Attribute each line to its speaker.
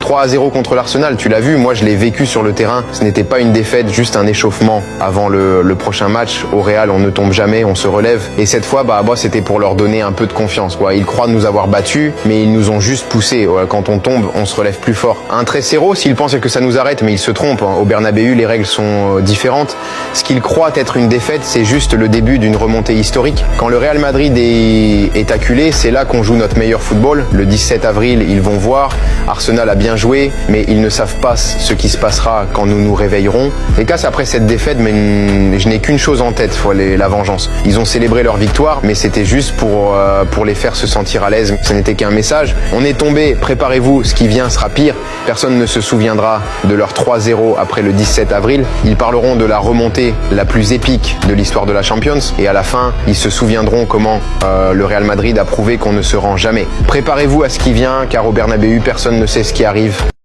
Speaker 1: 3-0 contre l'Arsenal, tu l'as vu, moi je l'ai vécu sur le terrain. Ce n'était pas une défaite, juste un échauffement avant le prochain match. Au Real, on ne tombe jamais, on se relève. Et cette fois, c'était pour leur donner un peu de confiance, quoi. Ils croient nous avoir battus, mais ils nous ont juste poussé. Quand on tombe, on se relève plus fort. Un 3-0, s'ils pensent que ça nous arrête, mais ils se trompent. Au Bernabéu, les règles sont différentes. Ce qu'ils croient être une défaite, c'est juste le début d'une remontée historique. Quand le Real Madrid est acculé, c'est là qu'on joue notre meilleur football. Le 17 avril, ils vont voir. Arsenal a bien joué, mais ils ne savent pas ce qui se passera quand nous nous réveillerons. Et casse après cette défaite, mais je n'ai qu'une chose en tête, la vengeance. Ils ont célébré leur victoire, mais c'était juste pour les faire se sentir à l'aise. Ce n'était qu'un message. On est tombé, préparez-vous, ce qui vient sera pire. Personne ne se souviendra de leur 3-0 après le 17 avril. Ils parleront de la remontée la plus épique de l'histoire de la Champions. Et à la fin, ils se souviendront comment le Real Madrid a prouvé qu'on ne se rend jamais. Préparez-vous à ce qui vient, car au Bernabéu, personne ne sait ce qui arrive.